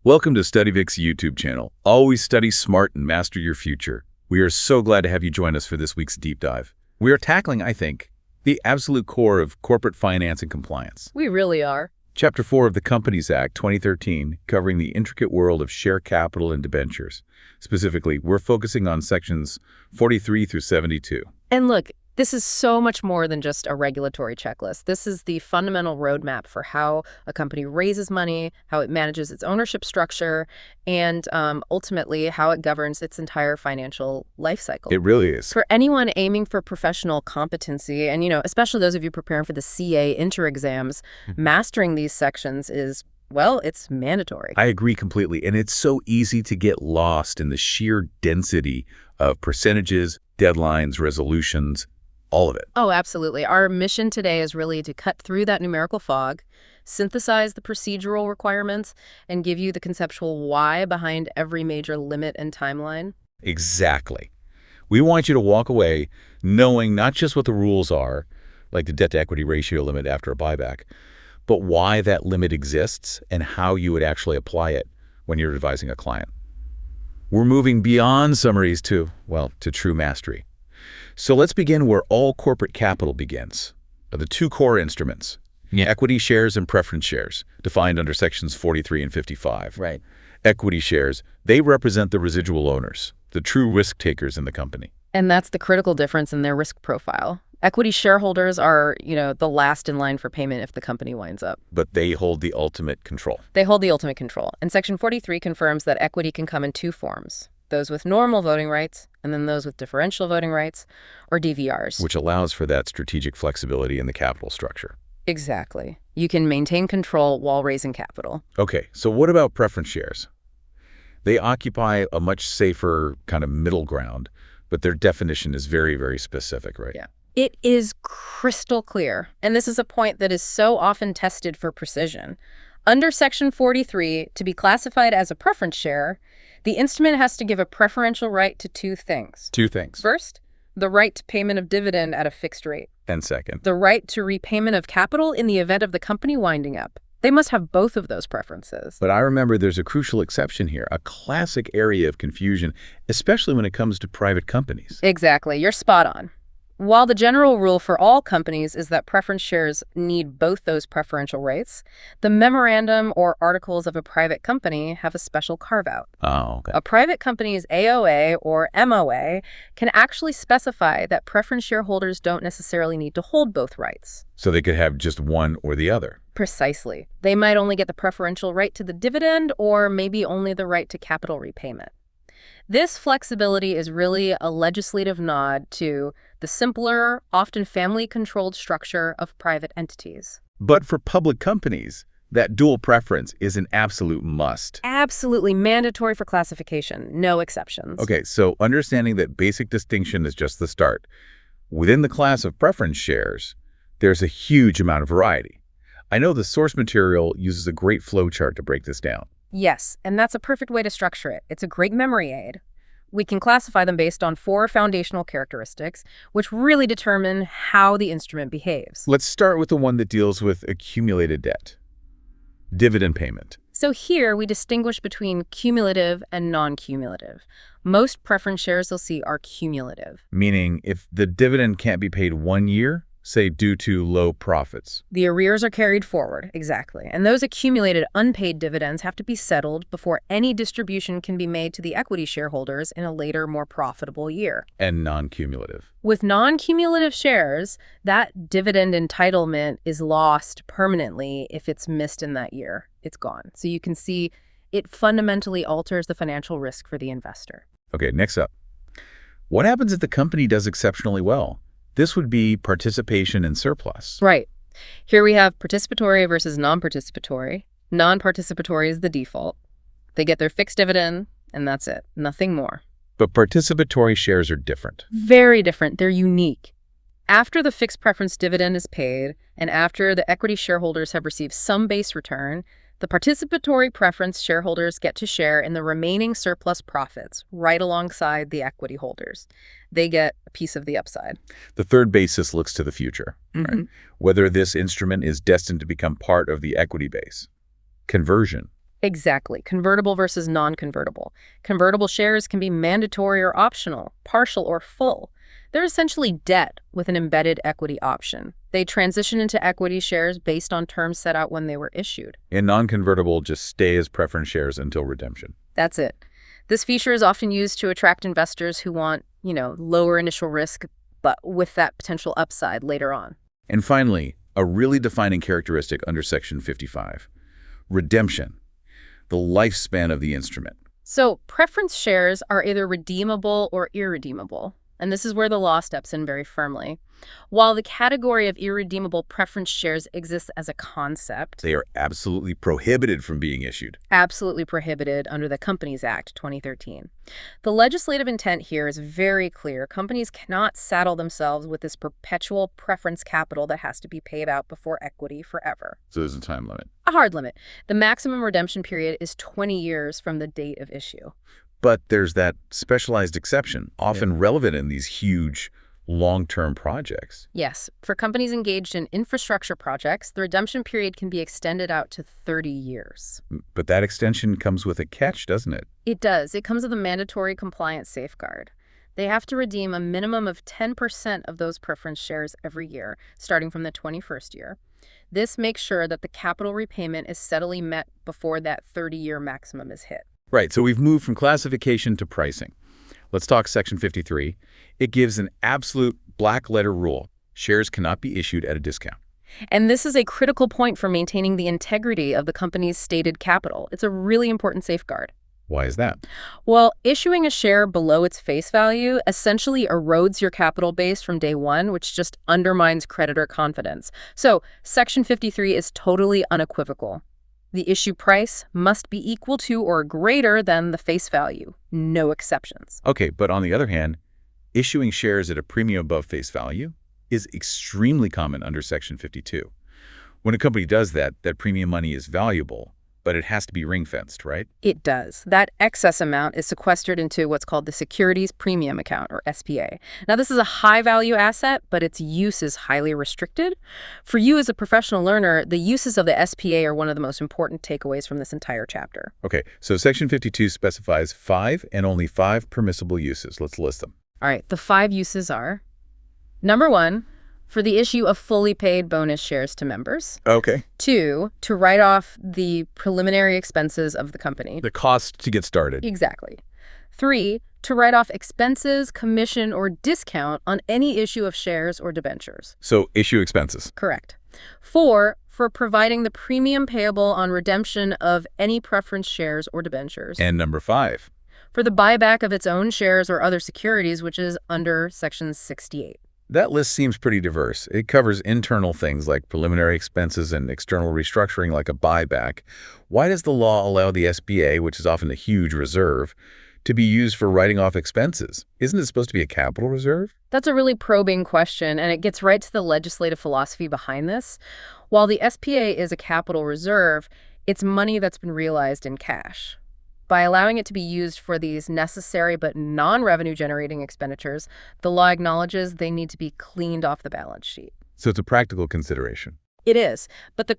Welcome to StudyVix YouTube channel. Always study smart and master your future. We are so glad to have you join us for this week's deep dive. We are tackling, I think, the absolute core of corporate finance and compliance. We really are. Chapter 4 of the Companies Act 2013, covering the intricate world of share capital and debentures. Specifically, we're focusing on sections 43 through 72. And look, this is so much more than just a regulatory checklist. This is the fundamental roadmap for how a company raises money, how it manages its ownership structure, and ultimately how it governs its entire financial life cycle. It really is. For anyone aiming for professional competency, and especially those of you preparing for the CA inter-exams, mastering these sections is, well, it's mandatory. I agree completely, and it's so easy to get lost in the sheer density of percentages, deadlines, resolutions, all of it. Oh, absolutely. Our mission today is really to cut through that numerical fog, synthesize the procedural requirements, and give you the conceptual why behind every major limit and timeline. Exactly. We want you to walk away knowing not just what the rules are, like the debt-to-equity ratio limit after a buyback, but why that limit exists and how you would actually apply it when you're advising a client. We're moving beyond summaries to true mastery. So let's begin where all corporate capital begins. The two core instruments, equity shares and preference shares, defined under sections 43 and 55. Right. Equity shares, they represent the residual owners, the true risk takers in the company. And that's the critical difference in their risk profile. Equity shareholders are, the last in line for payment if the company winds up. But they hold the ultimate control. They hold the ultimate control. And Section 43 confirms that equity can come in two forms: those with normal voting rights, and then those with differential voting rights, or DVRs. Which allows for that strategic flexibility in the capital structure. Exactly. You can maintain control while raising capital. Okay, so what about preference shares? They occupy a much safer kind of middle ground, but their definition is very, very specific, right? Yeah. It is crystal clear, and this is a point that is so often tested for precision. Under Section 43, to be classified as a preference share, the instrument has to give a preferential right to two things. Two things. First, the right to payment of dividend at a fixed rate. And second, the right to repayment of capital in the event of the company winding up. They must have both of those preferences. But I remember there's a crucial exception here, a classic area of confusion, especially when it comes to private companies. Exactly. You're spot on. While the general rule for all companies is that preference shares need both those preferential rights, the memorandum or articles of a private company have a special carve-out. Oh, okay. A private company's AOA or MOA can actually specify that preference shareholders don't necessarily need to hold both rights. So they could have just one or the other. Precisely. They might only get the preferential right to the dividend or maybe only the right to capital repayment. This flexibility is really a legislative nod to the simpler, often family-controlled structure of private entities. But for public companies, that dual preference is an absolute must. Absolutely mandatory for classification, no exceptions. Okay, so understanding that basic distinction is just the start. Within the class of preference shares, there's a huge amount of variety. I know the source material uses a great flowchart to break this down. Yes, and that's a perfect way to structure it. It's a great memory aid. We can classify them based on 4 foundational characteristics, which really determine how the instrument behaves. Let's start with the one that deals with accumulated debt. Dividend payment. So here we distinguish between cumulative and non-cumulative. Most preference shares you'll see are cumulative. Meaning if the dividend can't be paid 1 year, say due to low profits. The arrears are carried forward, exactly. And those accumulated unpaid dividends have to be settled before any distribution can be made to the equity shareholders in a later, more profitable year. And non-cumulative. With non-cumulative shares, that dividend entitlement is lost permanently if it's missed in that year. It's gone. So you can see it fundamentally alters the financial risk for the investor. Okay, next up. What happens if the company does exceptionally well? This would be participation in surplus. Right. Here we have participatory versus non-participatory. Non-participatory is the default. They get their fixed dividend, and that's it. Nothing more. But participatory shares are different. Very different. They're unique. After the fixed preference dividend is paid, and after the equity shareholders have received some base return, the participatory preference shareholders get to share in the remaining surplus profits right alongside the equity holders. They get a piece of the upside. The third basis looks to the future, right? Whether this instrument is destined to become part of the equity base. Conversion. Exactly. Convertible versus non-convertible. Convertible shares can be mandatory or optional, partial or full. They're essentially debt with an embedded equity option. They transition into equity shares based on terms set out when they were issued. And non-convertible just stay as preference shares until redemption. That's it. This feature is often used to attract investors who want, lower initial risk, but with that potential upside later on. And finally, a really defining characteristic under Section 55, redemption, the lifespan of the instrument. So preference shares are either redeemable or irredeemable, and this is where the law steps in very firmly. While the category of irredeemable preference shares exists as a concept, They are absolutely prohibited from being issued. absolutely prohibited under the Companies Act 2013. The legislative intent here is very clear. Companies cannot saddle themselves with this perpetual preference capital that has to be paid out before equity forever. So there's a time limit. A hard limit. The maximum redemption period is 20 years from the date of issue. But there's that specialized exception, often relevant in these huge, long-term projects. Yes, for companies engaged in infrastructure projects, the redemption period can be extended out to 30 years. But that extension comes with a catch, doesn't it? It does. It comes with a mandatory compliance safeguard. They have to redeem a minimum of 10% of those preference shares every year, starting from the 21st year. This makes sure that the capital repayment is steadily met before that 30-year maximum is hit. Right, so we've moved from classification to pricing. Let's talk Section 53. It gives an absolute black-letter rule. Shares cannot be issued at a discount. And this is a critical point for maintaining the integrity of the company's stated capital. It's a really important safeguard. Why is that? Well, issuing a share below its face value essentially erodes your capital base from day one, which just undermines creditor confidence. So, Section 53 is totally unequivocal. The issue price must be equal to or greater than the face value. No exceptions. Okay, but on the other hand, issuing shares at a premium above face value is extremely common under Section 52. When a company does that, that premium money is valuable, but it has to be ring-fenced, right? It does. That excess amount is sequestered into what's called the Securities Premium Account, or SPA. Now, this is a high-value asset, but its use is highly restricted. For you as a professional learner, the uses of the SPA are one of the most important takeaways from this entire chapter. Okay, so Section 52 specifies 5 and only 5 permissible uses. Let's list them. All right, the 5 uses are, number 1, for the issue of fully paid bonus shares to members. Okay. 2, to write off the preliminary expenses of the company. The cost to get started. Exactly. 3, to write off expenses, commission, or discount on any issue of shares or debentures. So issue expenses. Correct. 4, for providing the premium payable on redemption of any preference shares or debentures. And number 5. For the buyback of its own shares or other securities, which is under Section 68. That list seems pretty diverse. It covers internal things like preliminary expenses and external restructuring like a buyback. Why does the law allow the SBA, which is often a huge reserve, to be used for writing off expenses? Isn't it supposed to be a capital reserve? That's a really probing question, and it gets right to the legislative philosophy behind this. While the SPA is a capital reserve, it's money that's been realized in cash. By allowing it to be used for these necessary but non-revenue generating expenditures, the law acknowledges they need to be cleaned off the balance sheet. So it's a practical consideration. It is. But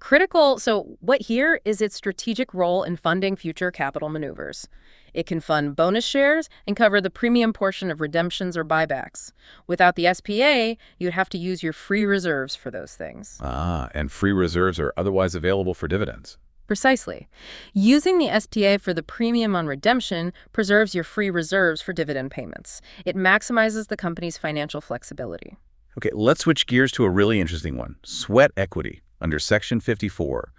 what here is its strategic role in funding future capital maneuvers. It can fund bonus shares and cover the premium portion of redemptions or buybacks. Without the SPA, you'd have to use your free reserves for those things. And free reserves are otherwise available for dividends. Precisely. Using the SPA for the premium on redemption preserves your free reserves for dividend payments. It maximizes the company's financial flexibility. Okay, let's switch gears to a really interesting one. Sweat equity under Section 54.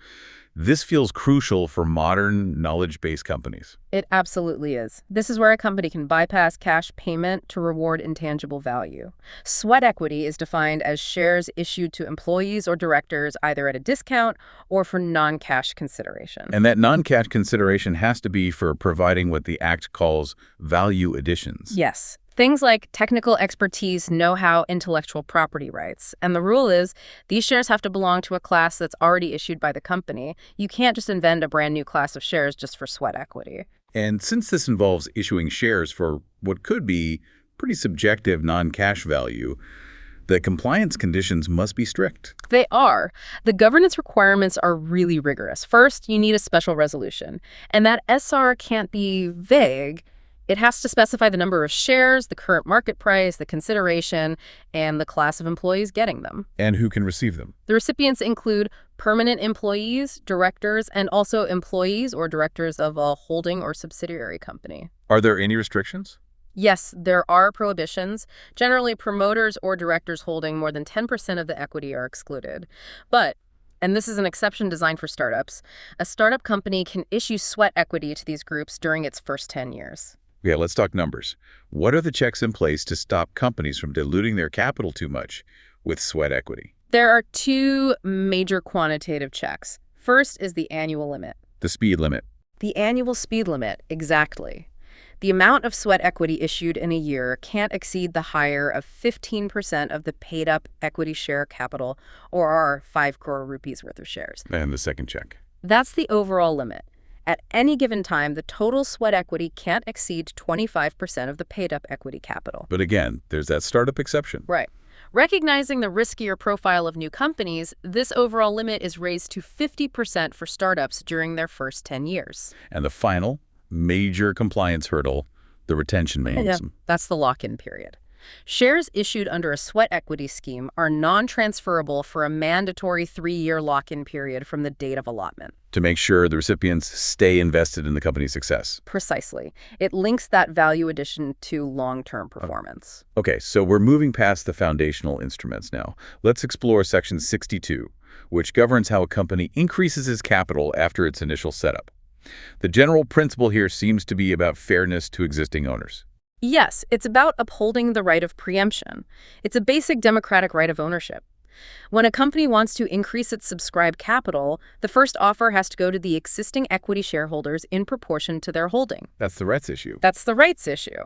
This feels crucial for modern knowledge-based companies. It absolutely is. This is where a company can bypass cash payment to reward intangible value. Sweat equity is defined as shares issued to employees or directors either at a discount or for non-cash consideration. And that non-cash consideration has to be for providing what the Act calls value additions. Yes. Things like technical expertise, know-how, intellectual property rights. And the rule is these shares have to belong to a class that's already issued by the company. You can't just invent a brand new class of shares just for sweat equity. And since this involves issuing shares for what could be pretty subjective non-cash value, The compliance conditions must be strict. They are. The governance requirements are really rigorous. First, you need a special resolution, and that SR can't be vague. It has to specify the number of shares, the current market price, the consideration, and the class of employees getting them. And who can receive them? The recipients include permanent employees, directors, and also employees or directors of a holding or subsidiary company. Are there any restrictions? Yes, there are prohibitions. Generally, promoters or directors holding more than 10% of the equity are excluded. But, and this is an exception designed for startups, a startup company can issue sweat equity to these groups during its first 10 years. Yeah, let's talk numbers. What are the checks in place to stop companies from diluting their capital too much with sweat equity? There are two major quantitative checks. First is the annual limit. The speed limit. The annual speed limit, exactly. The amount of sweat equity issued in a year can't exceed the higher of 15% of the paid-up equity share capital, or our 5 crore rupees worth of shares. And the second check. That's the overall limit. At any given time, the total sweat equity can't exceed 25% of the paid-up equity capital. But again, there's that startup exception. Right. Recognizing the riskier profile of new companies, this overall limit is raised to 50% for startups during their first 10 years. And the final major compliance hurdle, the retention mechanism. Yeah, that's the lock-in period. Shares issued under a sweat equity scheme are non-transferable for a mandatory 3-year lock-in period from the date of allotment. To make sure the recipients stay invested in the company's success. Precisely. It links that value addition to long-term performance. Okay, so we're moving past the foundational instruments now. Let's explore Section 62, which governs how a company increases its capital after its initial setup. The general principle here seems to be about fairness to existing owners. Yes, it's about upholding the right of preemption. It's a basic democratic right of ownership. When a company wants to increase its subscribed capital, the first offer has to go to the existing equity shareholders in proportion to their holding. That's the rights issue. That's the rights issue.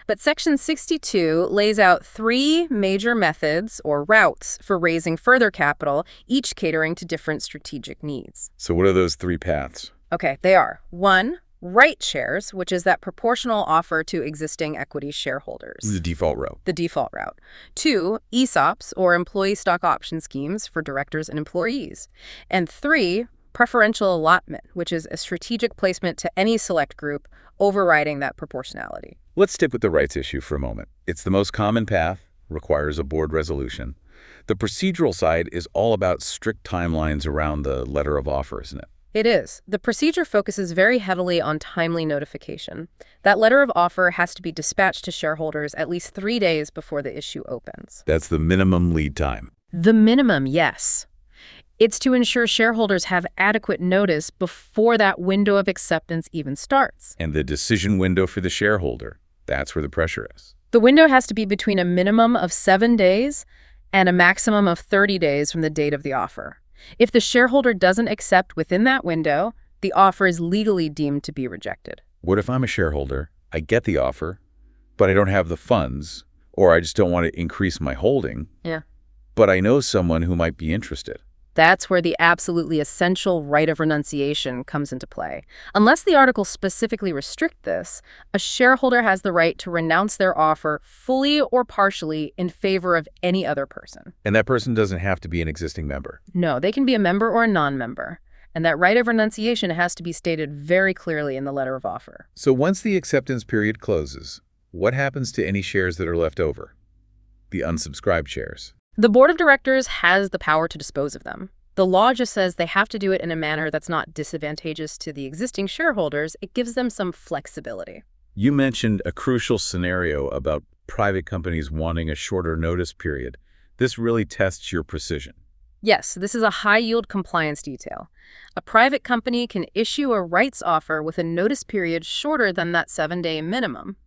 But Section 62 lays out 3 major methods or routes for raising further capital, each catering to different strategic needs. So what are those 3 paths? Okay, they are 1. Right shares, which is that proportional offer to existing equity shareholders. The default route. The default route. 2. ESOPs, or employee stock option schemes for directors and employees. And 3. Preferential allotment, which is a strategic placement to any select group, overriding that proportionality. Let's stick with the rights issue for a moment. It's the most common path, requires a board resolution. The procedural side is all about strict timelines around the letter of offer, isn't it? It is. The procedure focuses very heavily on timely notification. That letter of offer has to be dispatched to shareholders at least 3 days before the issue opens. That's the minimum lead time. The minimum, yes. It's to ensure shareholders have adequate notice before that window of acceptance even starts. And the decision window for the shareholder, that's where the pressure is. The window has to be between a minimum of 7 days and a maximum of 30 days from the date of the offer. If the shareholder doesn't accept within that window, the offer is legally deemed to be rejected. What if I'm a shareholder, I get the offer, but I don't have the funds, or I just don't want to increase my holding, but I know someone who might be interested? That's where the absolutely essential right of renunciation comes into play. Unless the articles specifically restrict this, a shareholder has the right to renounce their offer fully or partially in favor of any other person. And that person doesn't have to be an existing member? No, they can be a member or a non-member. And that right of renunciation has to be stated very clearly in the letter of offer. So once the acceptance period closes, what happens to any shares that are left over? The unsubscribed shares. The board of directors has the power to dispose of them. The law just says they have to do it in a manner that's not disadvantageous to the existing shareholders. It gives them some flexibility. You mentioned a crucial scenario about private companies wanting a shorter notice period. This really tests your precision. Yes, this is a high-yield compliance detail. A private company can issue a rights offer with a notice period shorter than that 7-day minimum.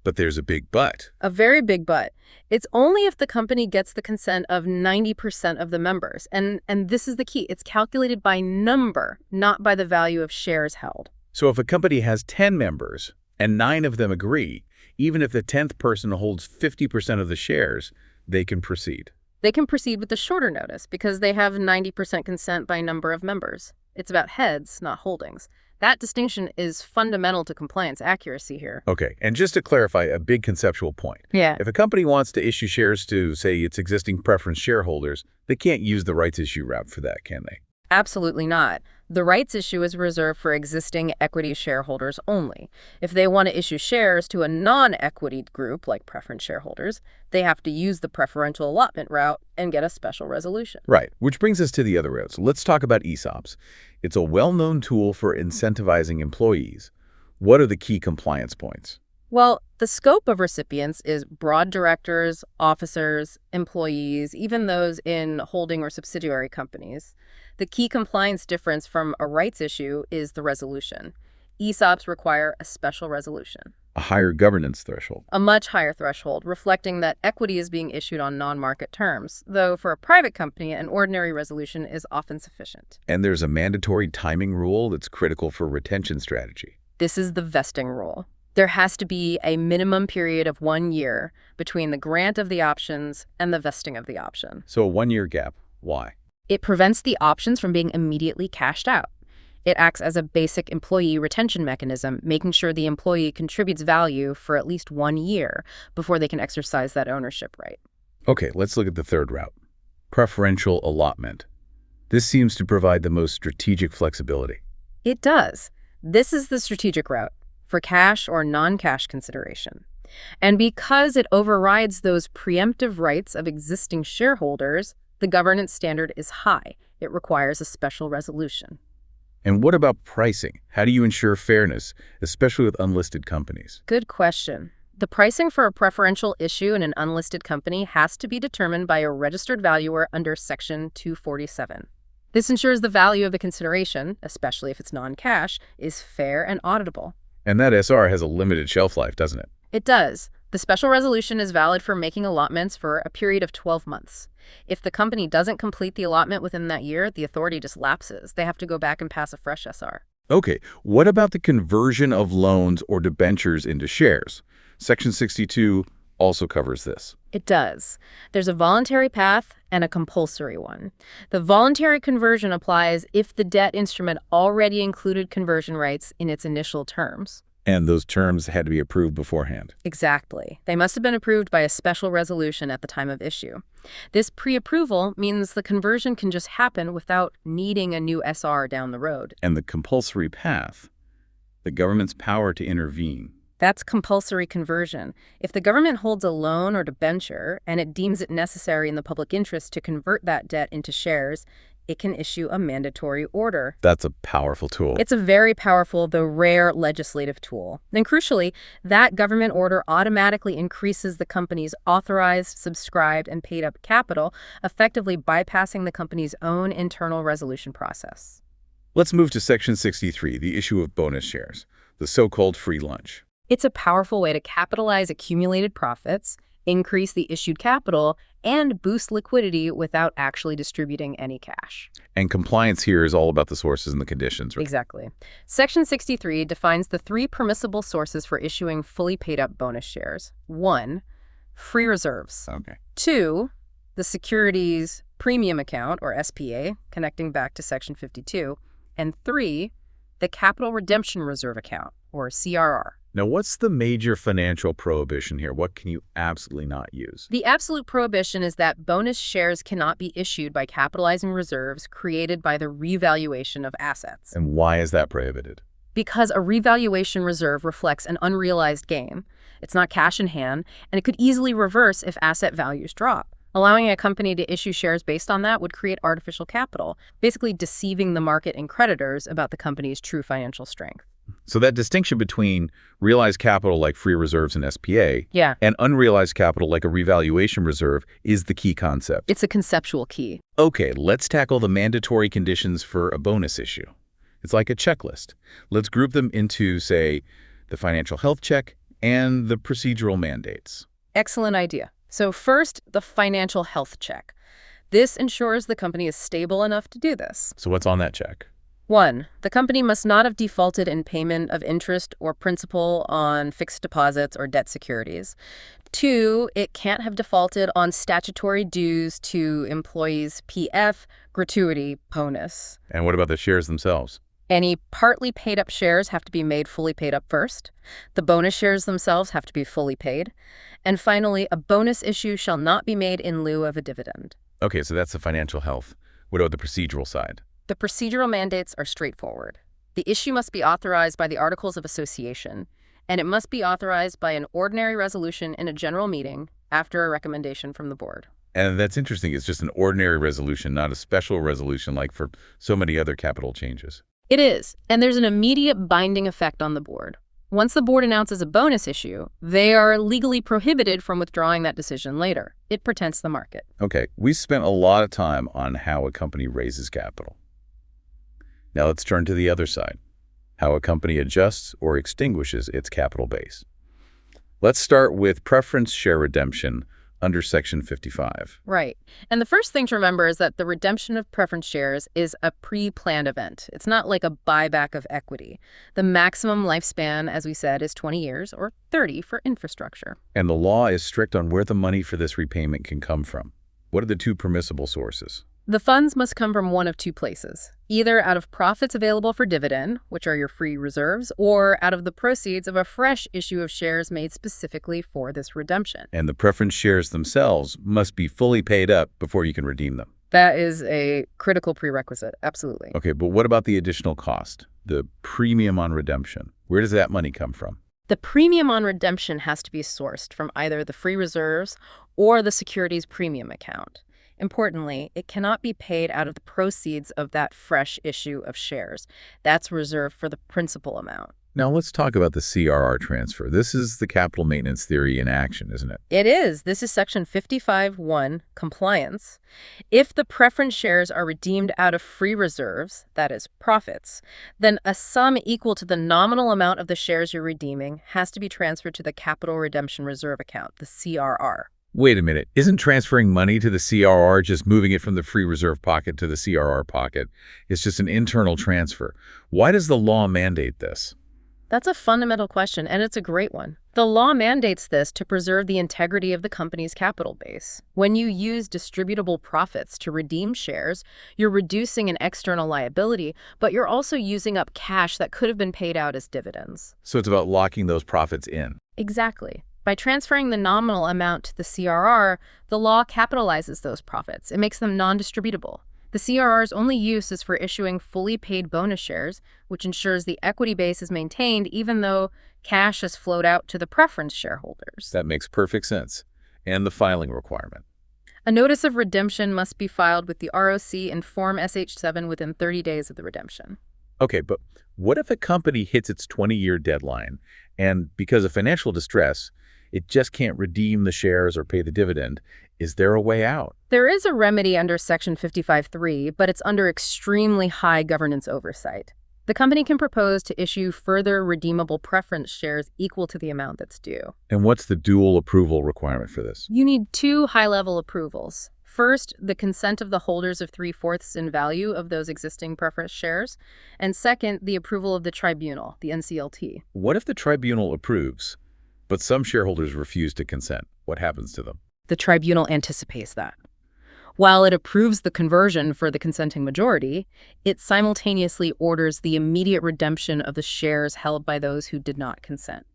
But there's a big but. A very big but. It's only if the company gets the consent of 90% of the members. And this is the key. It's calculated by number, not by the value of shares held. So if a company has 10 members and 9 of them agree, even if the 10th person holds 50% of the shares, they can proceed. They can proceed with the shorter notice because they have 90% consent by number of members. It's about heads, not holdings. That distinction is fundamental to compliance accuracy here. Okay, and just to clarify a big conceptual point. Yeah. If a company wants to issue shares to, say, its existing preference shareholders, they can't use the rights issue route for that, can they? Absolutely not. The rights issue is reserved for existing equity shareholders only. If they want to issue shares to a non-equity group, like preference shareholders, they have to use the preferential allotment route and get a special resolution. Right, which brings us to the other route. So let's talk about ESOPs. It's a well-known tool for incentivizing employees. What are the key compliance points? Well, the scope of recipients is broad directors, officers, employees, even those in holding or subsidiary companies. The key compliance difference from a rights issue is the resolution. ESOPs require a special resolution. A higher governance threshold. A much higher threshold, reflecting that equity is being issued on non-market terms, though for a private company, an ordinary resolution is often sufficient. And there's a mandatory timing rule that's critical for retention strategy. This is the vesting rule. There has to be a minimum period of 1 year between the grant of the options and the vesting of the option. So a 1-year gap. Why? It prevents the options from being immediately cashed out. It acts as a basic employee retention mechanism, making sure the employee contributes value for at least 1 year before they can exercise that ownership right. Okay, let's look at the third route. Preferential allotment. This seems to provide the most strategic flexibility. It does. This is the strategic route for cash or non-cash consideration. And because it overrides those preemptive rights of existing shareholders, the governance standard is high. It requires a special resolution. And what about pricing? How do you ensure fairness, especially with unlisted companies? Good question. The pricing for a preferential issue in an unlisted company has to be determined by a registered valuer under Section 247. This ensures the value of the consideration, especially if it's non-cash, is fair and auditable. And that SR has a limited shelf life, doesn't it? It does. The special resolution is valid for making allotments for a period of 12 months. If the company doesn't complete the allotment within that year, the authority just lapses. They have to go back and pass a fresh SR. Okay, what about the conversion of loans or debentures into shares? Section 62 also covers this. It does. There's a voluntary path and a compulsory one. The voluntary conversion applies if the debt instrument already included conversion rights in its initial terms. And those terms had to be approved beforehand. Exactly. They must have been approved by a special resolution at the time of issue. This pre-approval means the conversion can just happen without needing a new SR down the road. And the compulsory path, the government's power to intervene. That's compulsory conversion. If the government holds a loan or debenture and it deems it necessary in the public interest to convert that debt into shares, it can issue a mandatory order. That's a powerful tool. It's a very powerful, though rare, legislative tool. And crucially, that government order automatically increases the company's authorized, subscribed, and paid-up capital, effectively bypassing the company's own internal resolution process. Let's move to Section 63, the issue of bonus shares, the so-called free lunch. It's a powerful way to capitalize accumulated profits, increase the issued capital, and boost liquidity without actually distributing any cash. And compliance here is all about the sources and the conditions, right? Exactly. Section 63 defines the 3 permissible sources for issuing fully paid-up bonus shares. 1, free reserves. Okay. 2, the securities premium account, or SPA, connecting back to Section 52. And 3, the capital redemption reserve account, or CRR. Now, what's the major financial prohibition here? What can you absolutely not use? The absolute prohibition is that bonus shares cannot be issued by capitalizing reserves created by the revaluation of assets. And why is that prohibited? Because a revaluation reserve reflects an unrealized gain. It's not cash in hand, and it could easily reverse if asset values drop. Allowing a company to issue shares based on that would create artificial capital, basically deceiving the market and creditors about the company's true financial strength. So that distinction between realized capital like free reserves and SPA and unrealized capital like a revaluation reserve is the key concept. It's a conceptual key. Okay, let's tackle the mandatory conditions for a bonus issue. It's like a checklist. Let's group them into, say, the financial health check and the procedural mandates. Excellent idea. So first, the financial health check. This ensures the company is stable enough to do this. So what's on that check? 1, the company must not have defaulted in payment of interest or principal on fixed deposits or debt securities. 2, it can't have defaulted on statutory dues to employees' PF, gratuity, bonus. And what about the shares themselves? Any partly paid up shares have to be made fully paid up first. The bonus shares themselves have to be fully paid. And finally, a bonus issue shall not be made in lieu of a dividend. Okay, so that's the financial health. What about the procedural side? The procedural mandates are straightforward. The issue must be authorized by the Articles of Association, and it must be authorized by an ordinary resolution in a general meeting after a recommendation from the board. And that's interesting. It's just an ordinary resolution, not a special resolution like for so many other capital changes. It is, and there's an immediate binding effect on the board. Once the board announces a bonus issue, they are legally prohibited from withdrawing that decision later. It protects the market. Okay, we spent a lot of time on how a company raises capital. Now let's turn to the other side, how a company adjusts or extinguishes its capital base. Let's start with preference share redemption under Section 55. Right. And the first thing to remember is that the redemption of preference shares is a pre-planned event. It's not like a buyback of equity. The maximum lifespan, as we said, is 20 years or 30 for infrastructure. And the law is strict on where the money for this repayment can come from. What are the two permissible sources? The funds must come from one of two places, either out of profits available for dividend, which are your free reserves, or out of the proceeds of a fresh issue of shares made specifically for this redemption. And the preference shares themselves must be fully paid up before you can redeem them. That is a critical prerequisite, absolutely. Okay, but what about the additional cost, the premium on redemption? Where does that money come from? The premium on redemption has to be sourced from either the free reserves or the securities premium account. Importantly, it cannot be paid out of the proceeds of that fresh issue of shares. That's reserved for the principal amount. Now let's talk about the CRR transfer. This is the capital maintenance theory in action, isn't it? It is. This is Section 55(1), compliance. If the preference shares are redeemed out of free reserves, that is, profits, then a sum equal to the nominal amount of the shares you're redeeming has to be transferred to the Capital Redemption Reserve account, the CRR. Wait a minute. Isn't transferring money to the CRR just moving it from the free reserve pocket to the CRR pocket? It's just an internal transfer. Why does the law mandate this? That's a fundamental question, and it's a great one. The law mandates this to preserve the integrity of the company's capital base. When you use distributable profits to redeem shares, you're reducing an external liability, but you're also using up cash that could have been paid out as dividends. So it's about locking those profits in. Exactly. By transferring the nominal amount to the CRR, the law capitalizes those profits. It makes them non-distributable. The CRR's only use is for issuing fully paid bonus shares, which ensures the equity base is maintained even though cash has flowed out to the preference shareholders. That makes perfect sense. And the filing requirement. A notice of redemption must be filed with the ROC in Form SH7 within 30 days of the redemption. Okay, but what if a company hits its 20-year deadline and because of financial distress, it just can't redeem the shares or pay the dividend? Is there a way out? There is a remedy under Section 55(3), but it's under extremely high governance oversight. The company can propose to issue further redeemable preference shares equal to the amount that's due. And what's the dual approval requirement for this? You need two high-level approvals. First, the consent of the holders of 3/4 in value of those existing preference shares. And second, the approval of the tribunal, the NCLT. What if the tribunal approves, but some shareholders refuse to consent? What happens to them? The tribunal anticipates that. While it approves the conversion for the consenting majority, it simultaneously orders the immediate redemption of the shares held by those who did not consent.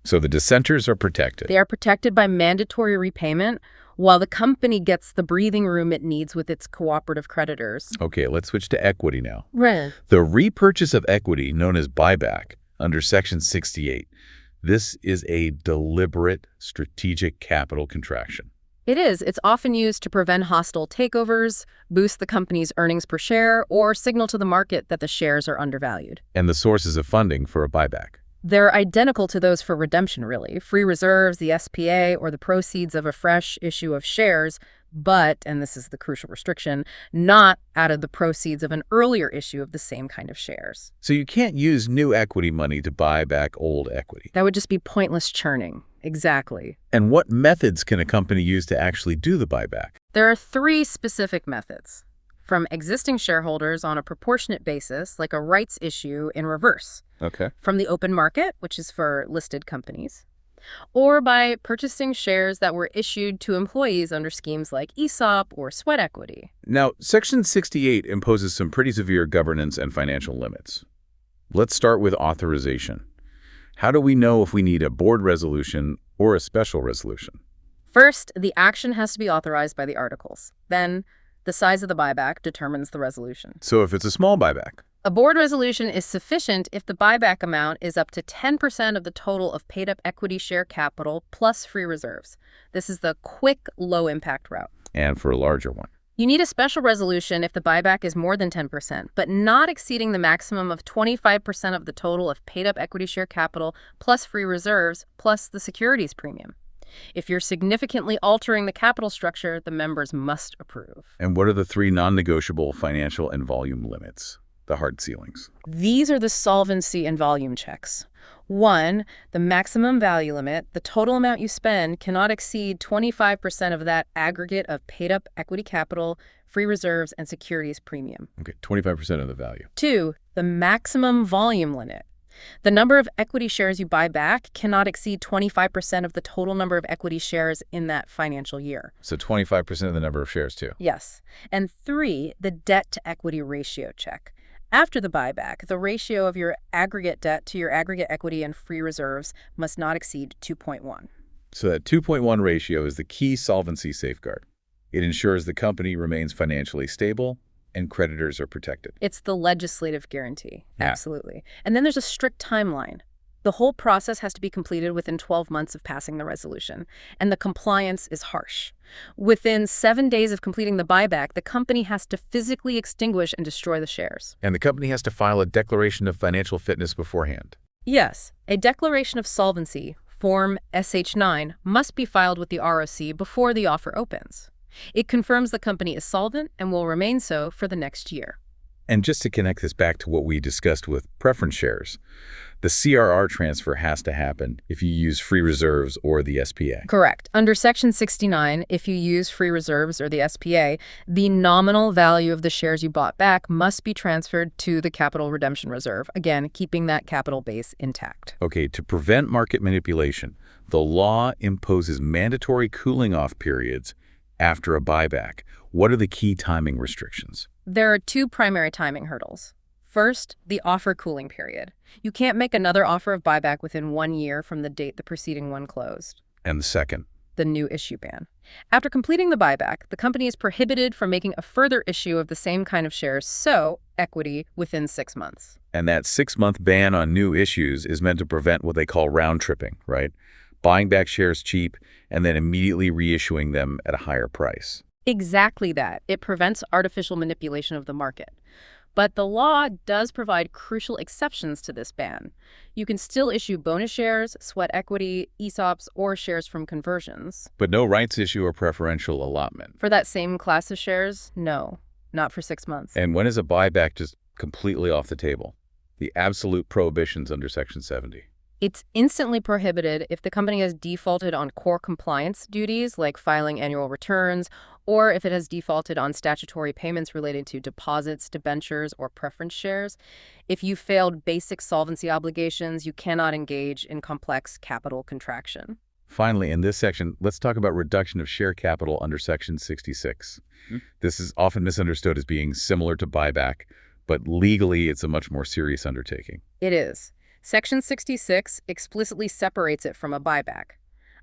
So the dissenters are protected. They are protected by mandatory repayment, while the company gets the breathing room it needs with its cooperative creditors. Okay, let's switch to equity now. Right. The repurchase of equity, known as buyback, under Section 68. This is a deliberate strategic capital contraction. It is. It's often used to prevent hostile takeovers, boost the company's earnings per share, or signal to the market that the shares are undervalued. And the sources of funding for a buyback? They're identical to those for redemption, really. Free reserves, the SPA, or the proceeds of a fresh issue of shares, but, and this is the crucial restriction, not out of the proceeds of an earlier issue of the same kind of shares. So you can't use new equity money to buy back old equity. That would just be pointless churning. Exactly. And what methods can a company use to actually do the buyback? There are three specific methods. From existing shareholders on a proportionate basis, like a rights issue in reverse. Okay. From the open market, which is for listed companies. or by purchasing shares that were issued to employees under schemes like ESOP or sweat equity. Now, Section 68 imposes some pretty severe governance and financial limits. Let's start with authorization. How do we know if we need a board resolution or a special resolution? First, the action has to be authorized by the articles. Then, the size of the buyback determines the resolution. So if it's a small buyback, A board resolution is sufficient if the buyback amount is up to 10% of the total of paid-up equity share capital plus free reserves. This is the quick, low-impact route. and for a larger one. You need a special resolution if the buyback is more than 10%, but not exceeding the maximum of 25% of the total of paid-up equity share capital plus free reserves plus the securities premium. If you're significantly altering the capital structure, the members must approve. And what are the 3 non-negotiable financial and volume limits, the hard ceilings? These are the solvency and volume checks. 1, the maximum value limit. The total amount you spend cannot exceed 25% of that aggregate of paid-up equity capital, free reserves, and securities premium. Okay, 25% of the value. 2, the maximum volume limit. The number of equity shares you buy back cannot exceed 25% of the total number of equity shares in that financial year. So 25% of the number of shares, too. Yes. And 3, the debt-to-equity ratio check. After the buyback, the ratio of your aggregate debt to your aggregate equity and free reserves must not exceed 2.1. So that 2.1 ratio is the key solvency safeguard. It ensures the company remains financially stable and creditors are protected. It's the legislative guarantee. Yeah. Absolutely. And then there's a strict timeline. The whole process has to be completed within 12 months of passing the resolution, and the compliance is harsh. Within 7 days of completing the buyback, the company has to physically extinguish and destroy the shares. And the company has to file a declaration of financial fitness beforehand. Yes, a declaration of solvency, Form SH9, must be filed with the ROC before the offer opens. It confirms the company is solvent and will remain so for the next year. And just to connect this back to what we discussed with preference shares, the CRR transfer has to happen if you use free reserves or the SPA. Correct. Under Section 69, if you use free reserves or the SPA, the nominal value of the shares you bought back must be transferred to the capital redemption reserve, again, keeping that capital base intact. Okay, to prevent market manipulation, the law imposes mandatory cooling-off periods after a buyback. What are the key timing restrictions? There are 2 primary timing hurdles. First, the offer cooling period. You can't make another offer of buyback within 1 year from the date the preceding one closed. And the second? The new issue ban. After completing the buyback, the company is prohibited from making a further issue of the same kind of shares, so equity, within 6 months. And that 6-month ban on new issues is meant to prevent what they call round tripping, right? Buying back shares cheap and then immediately reissuing them at a higher price. Exactly that. It prevents artificial manipulation of the market. But the law does provide crucial exceptions to this ban. You can still issue bonus shares, sweat equity, ESOPs, or shares from conversions. But no rights issue or preferential allotment. For that same class of shares, no, not for 6 months. And when is a buyback just completely off the table? The absolute prohibitions under Section 70. It's instantly prohibited if the company has defaulted on core compliance duties like filing annual returns, or if it has defaulted on statutory payments related to deposits, debentures, or preference shares. If you failed basic solvency obligations, you cannot engage in complex capital contraction. Finally, in this section, let's talk about reduction of share capital under Section 66. This is often misunderstood as being similar to buyback, but legally it's a much more serious undertaking. It is. Section 66 explicitly separates it from a buyback.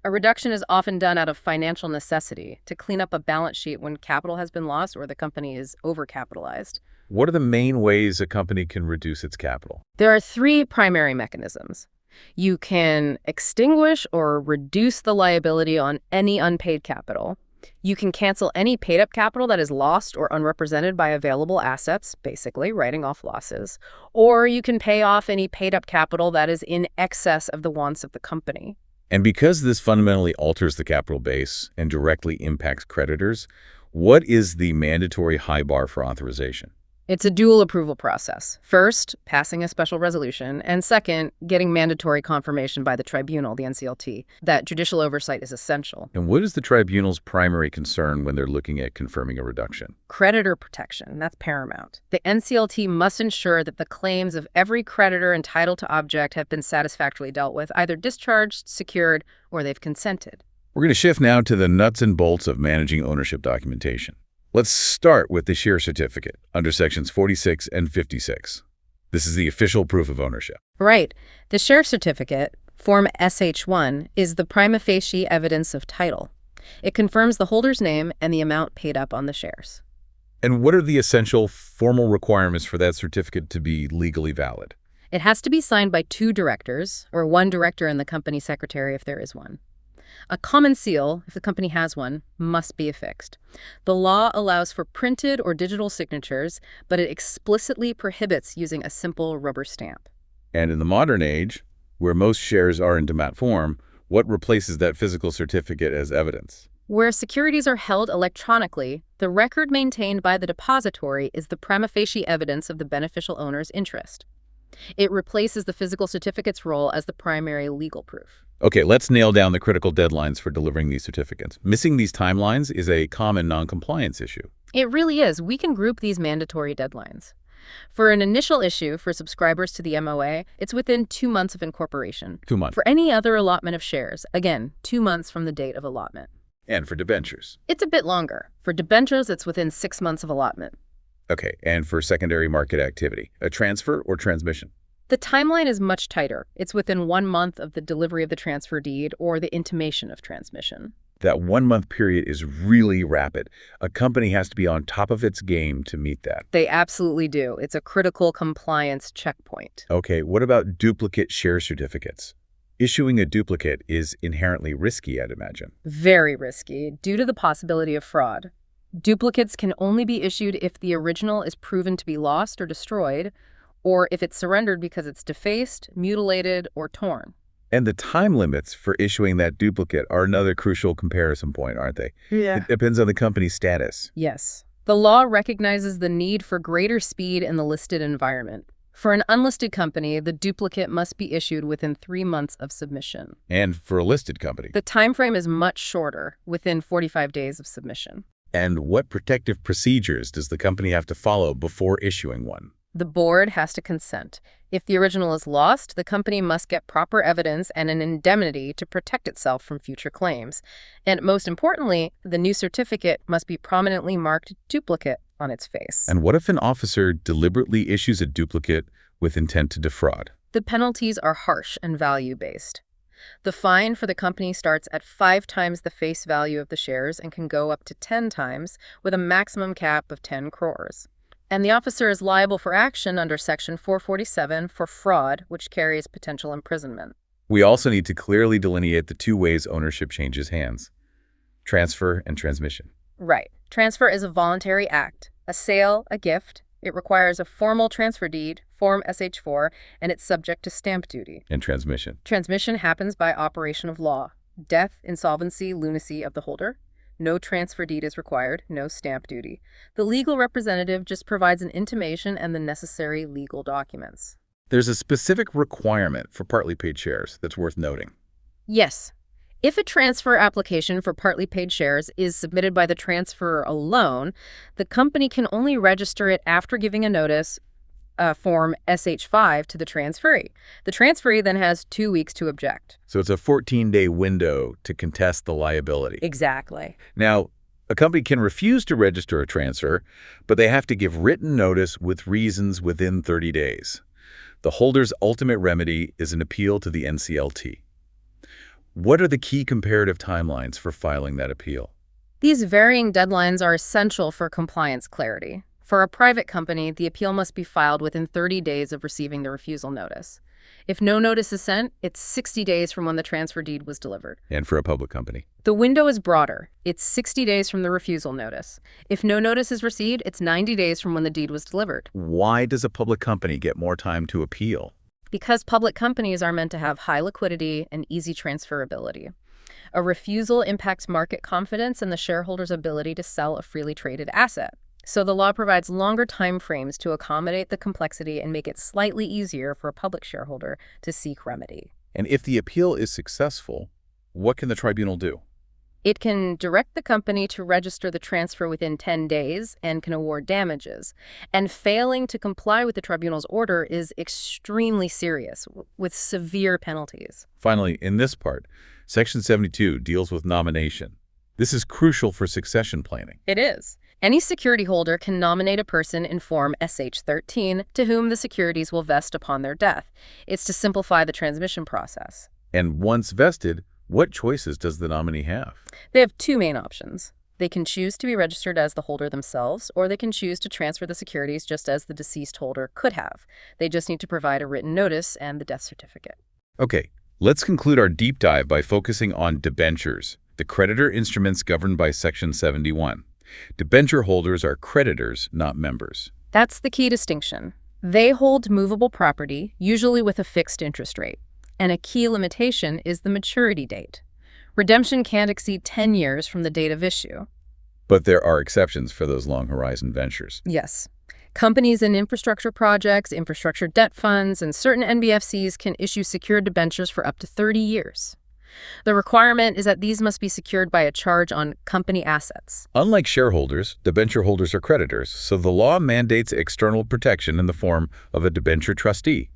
A reduction is often done out of financial necessity to clean up a balance sheet when capital has been lost or the company is overcapitalized. What are the main ways a company can reduce its capital? There are 3 primary mechanisms. You can extinguish or reduce the liability on any unpaid capital. You can cancel any paid-up capital that is lost or unrepresented by available assets, basically writing off losses. Or you can pay off any paid-up capital that is in excess of the wants of the company. And because this fundamentally alters the capital base and directly impacts creditors, what is the mandatory high bar for authorization? It's a dual approval process. First, passing a special resolution, and second, getting mandatory confirmation by the tribunal, the NCLT, that judicial oversight is essential. And what is the tribunal's primary concern when they're looking at confirming a reduction? Creditor protection, that's paramount. The NCLT must ensure that the claims of every creditor entitled to object have been satisfactorily dealt with, either discharged, secured, or they've consented. We're going to shift now to the nuts and bolts of managing ownership documentation. Let's start with the share certificate under sections 46 and 56. This is the official proof of ownership. Right. The share certificate, Form SH1, is the prima facie evidence of title. It confirms the holder's name and the amount paid up on the shares. And what are the essential formal requirements for that certificate to be legally valid? It has to be signed by 2 directors, or 1 director and the company secretary if there is one. A common seal, if the company has one, must be affixed. The law allows for printed or digital signatures, but it explicitly prohibits using a simple rubber stamp. And in the modern age, where most shares are in DMAT form, what replaces that physical certificate as evidence? Where securities are held electronically, the record maintained by the depository is the prima facie evidence of the beneficial owner's interest. It replaces the physical certificate's role as the primary legal proof. Okay, let's nail down the critical deadlines for delivering these certificates. Missing these timelines is a common non-compliance issue. It really is. We can group these mandatory deadlines. For an initial issue for subscribers to the MOA, it's within 2 months of incorporation. 2 months. For any other allotment of shares, again, 2 months from the date of allotment. And for debentures. It's a bit longer. For debentures, it's within 6 months of allotment. Okay, and for secondary market activity, a transfer or transmission? The timeline is much tighter. It's within 1 month of the delivery of the transfer deed or the intimation of transmission. That 1 month period is really rapid. A company has to be on top of its game to meet that. They absolutely do. It's a critical compliance checkpoint. Okay, what about duplicate share certificates? Issuing a duplicate is inherently risky, I'd imagine. Very risky, due to the possibility of fraud. Duplicates can only be issued if the original is proven to be lost or destroyed, or if it's surrendered because it's defaced, mutilated, or torn. And the time limits for issuing that duplicate are another crucial comparison point, aren't they? Yeah. It depends on the company's status. Yes. The law recognizes the need for greater speed in the listed environment. For an unlisted company, the duplicate must be issued within 3 months of submission. And for a listed company. The time frame is much shorter, within 45 days of submission. And what protective procedures does the company have to follow before issuing one? The board has to consent. If the original is lost, the company must get proper evidence and an indemnity to protect itself from future claims. And most importantly, the new certificate must be prominently marked duplicate on its face. And what if an officer deliberately issues a duplicate with intent to defraud? The penalties are harsh and value-based. The fine for the company starts at 5 times the face value of the shares and can go up to 10 times, with a maximum cap of 10 crores. And the officer is liable for action under Section 447 for fraud, which carries potential imprisonment. We also need to clearly delineate the 2 ways ownership changes hands: transfer and transmission. Right. Transfer is a voluntary act, a sale, a gift. It requires a formal transfer deed, Form SH4, and it's subject to stamp duty. And transmission. Transmission happens by operation of law: death, insolvency, lunacy of the holder. No transfer deed is required, no stamp duty. The legal representative just provides an intimation and the necessary legal documents. There's a specific requirement for partly paid shares that's worth noting. Yes. If a transfer application for partly paid shares is submitted by the transferor alone, the company can only register it after giving a notice, Form SH5, to the transferee. The transferee then has 2 weeks to object. So it's a 14-day window to contest the liability. Exactly. Now, a company can refuse to register a transfer, but they have to give written notice with reasons within 30 days. The holder's ultimate remedy is an appeal to the NCLT. What are the key comparative timelines for filing that appeal? These varying deadlines are essential for compliance clarity. For a private company, the appeal must be filed within 30 days of receiving the refusal notice. If no notice is sent, it's 60 days from when the transfer deed was delivered. And for a public company? The window is broader. It's 60 days from the refusal notice. If no notice is received, it's 90 days from when the deed was delivered. Why does a public company get more time to appeal? Because public companies are meant to have high liquidity and easy transferability. A refusal impacts market confidence and the shareholder's ability to sell a freely traded asset. So the law provides longer time frames to accommodate the complexity and make it slightly easier for a public shareholder to seek remedy. And if the appeal is successful, what can the tribunal do? It can direct the company to register the transfer within 10 days and can award damages. And failing to comply with the tribunal's order is extremely serious, with severe penalties. Finally, in this part, Section 72 deals with nomination. This is crucial for succession planning. It is. Any security holder can nominate a person in Form SH-13 to whom the securities will vest upon their death. It's to simplify the transmission process. And once vested, what choices does the nominee have? They have two main options. They can choose to be registered as the holder themselves, or they can choose to transfer the securities just as the deceased holder could have. They just need to provide a written notice and the death certificate. Okay, let's conclude our deep dive by focusing on debentures, the creditor instruments governed by Section 71. Debenture holders are creditors, not members. That's the key distinction. They hold movable property, usually with a fixed interest rate. And a key limitation is the maturity date. Redemption can't exceed 10 years from the date of issue. But there are exceptions for those long-horizon ventures. Yes. Companies in infrastructure projects, infrastructure debt funds, and certain NBFCs can issue secured debentures for up to 30 years. The requirement is that these must be secured by a charge on company assets. Unlike shareholders, debenture holders are creditors, so the law mandates external protection in the form of a debenture trustee.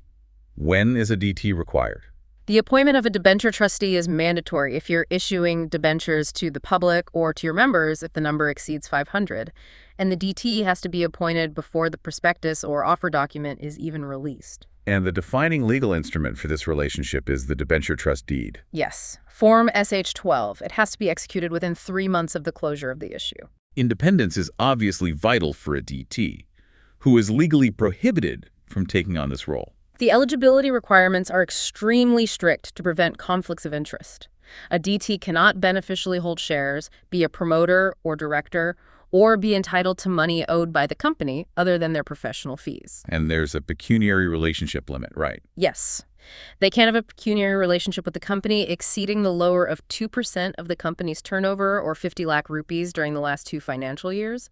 When is a DT required? The appointment of a debenture trustee is mandatory if you're issuing debentures to the public or to your members if the number exceeds 500, and the DT has to be appointed before the prospectus or offer document is even released. And the defining legal instrument for this relationship is the debenture trust deed. Yes, Form SH-12. It has to be executed within 3 months of the closure of the issue. Independence is obviously vital for a DT, who is legally prohibited from taking on this role. The eligibility requirements are extremely strict to prevent conflicts of interest. A DT cannot beneficially hold shares, be a promoter or director, or be entitled to money owed by the company other than their professional fees. And there's a pecuniary relationship limit, right? Yes. They can't have a pecuniary relationship with the company exceeding the lower of 2% of the company's turnover or 50 lakh rupees during the last 2 financial years.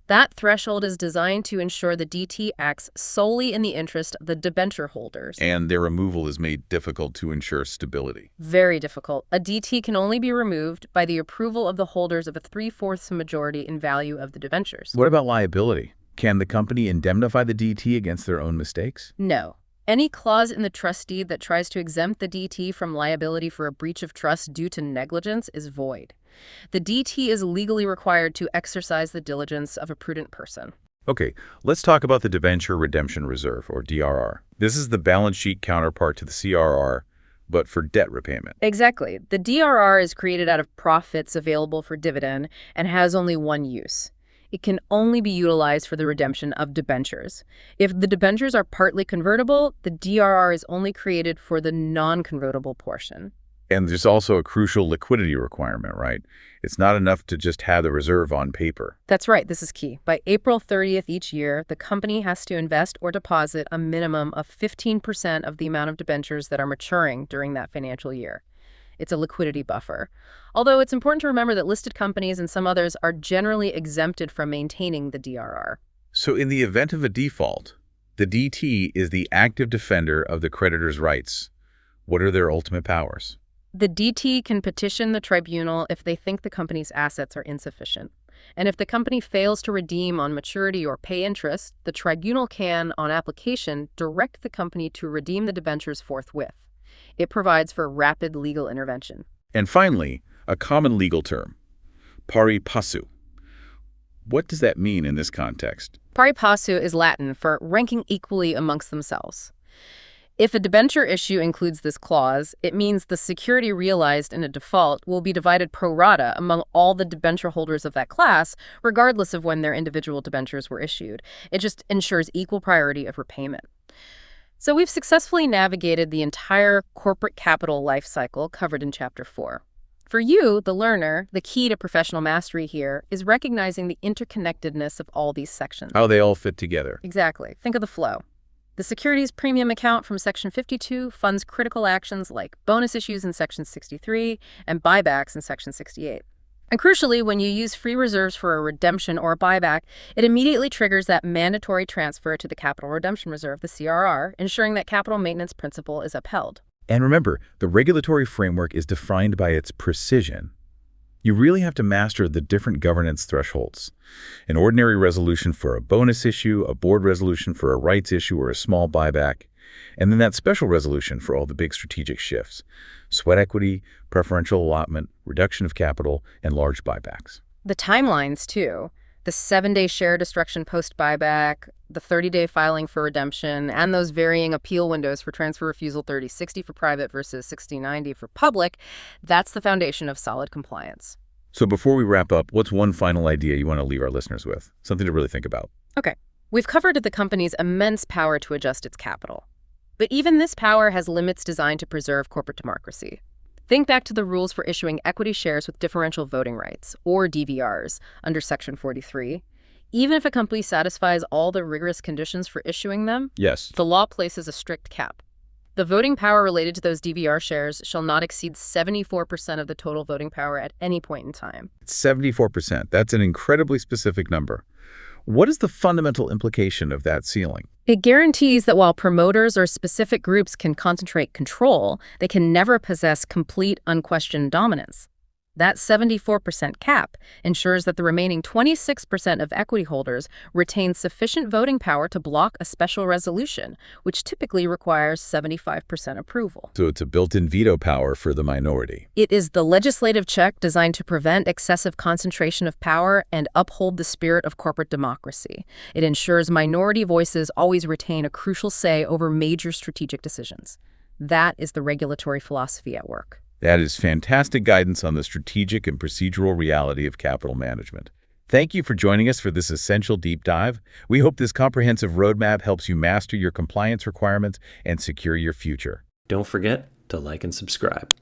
That threshold is designed to ensure the DT acts solely in the interest of the debenture holders. And their removal is made difficult to ensure stability. Very difficult. A DT can only be removed by the approval of the holders of a 3/4 majority in value of the debentures. What about liability? Can the company indemnify the DT against their own mistakes? No. Any clause in the trust deed that tries to exempt the DT from liability for a breach of trust due to negligence is void. The DT is legally required to exercise the diligence of a prudent person. Okay, let's talk about the Debenture Redemption Reserve, or DRR. This is the balance sheet counterpart to the CRR, but for debt repayment. Exactly. The DRR is created out of profits available for dividend and has only one use. It can only be utilized for the redemption of debentures. If the debentures are partly convertible, the DRR is only created for the non-convertible portion. And there's also a crucial liquidity requirement, right? It's not enough to just have the reserve on paper. That's right. This is key. By April 30th each year, the company has to invest or deposit a minimum of 15% of the amount of debentures that are maturing during that financial year. It's a liquidity buffer. Although it's important to remember that listed companies and some others are generally exempted from maintaining the DRR. So in the event of a default, the DT is the active defender of the creditor's rights. What are their ultimate powers? The DT can petition the tribunal if they think the company's assets are insufficient. And if the company fails to redeem on maturity or pay interest, the tribunal can, on application, direct the company to redeem the debentures forthwith. It provides for rapid legal intervention. And finally, a common legal term, pari passu. What does that mean in this context? Pari passu is Latin for ranking equally amongst themselves. If a debenture issue includes this clause, it means the security realized in a default will be divided pro rata among all the debenture holders of that class, regardless of when their individual debentures were issued. It just ensures equal priority of repayment. So we've successfully navigated the entire corporate capital life cycle covered in Chapter 4. For you, the learner, the key to professional mastery here is recognizing the interconnectedness of all these sections. How they all fit together. Exactly. Think of the flow. The securities premium account from Section 52 funds critical actions like bonus issues in Section 63 and buybacks in Section 68. And crucially, when you use free reserves for a redemption or a buyback, it immediately triggers that mandatory transfer to the Capital Redemption Reserve, the CRR, ensuring that capital maintenance principle is upheld. And remember, the regulatory framework is defined by its precision. You really have to master the different governance thresholds. An ordinary resolution for a bonus issue, a board resolution for a rights issue or a small buyback, and then that special resolution for all the big strategic shifts: sweat equity, preferential allotment, reduction of capital, and large buybacks. The timelines, too. The 7-day share destruction post-buyback, the 30-day filing for redemption, and those varying appeal windows for transfer refusal, 30-60 for private versus 60-90 for public, that's the foundation of solid compliance. So before we wrap up, what's one final idea you want to leave our listeners with? Something to really think about. Okay. We've covered the company's immense power to adjust its capital. But even this power has limits designed to preserve corporate democracy. Think back to the rules for issuing equity shares with differential voting rights, or DVRs, under Section 43. Even if a company satisfies all the rigorous conditions for issuing them, Yes. the law places a strict cap. The voting power related to those DVR shares shall not exceed 74% of the total voting power at any point in time. 74%. That's an incredibly specific number. What is the fundamental implication of that ceiling? It guarantees that while promoters or specific groups can concentrate control, they can never possess complete, unquestioned dominance. That 74% cap ensures that the remaining 26% of equity holders retain sufficient voting power to block a special resolution, which typically requires 75% approval. So it's a built-in veto power for the minority. It is the legislative check designed to prevent excessive concentration of power and uphold the spirit of corporate democracy. It ensures minority voices always retain a crucial say over major strategic decisions. That is the regulatory philosophy at work. That is fantastic guidance on the strategic and procedural reality of capital management. Thank you for joining us for this essential deep dive. We hope this comprehensive roadmap helps you master your compliance requirements and secure your future. Don't forget to like and subscribe.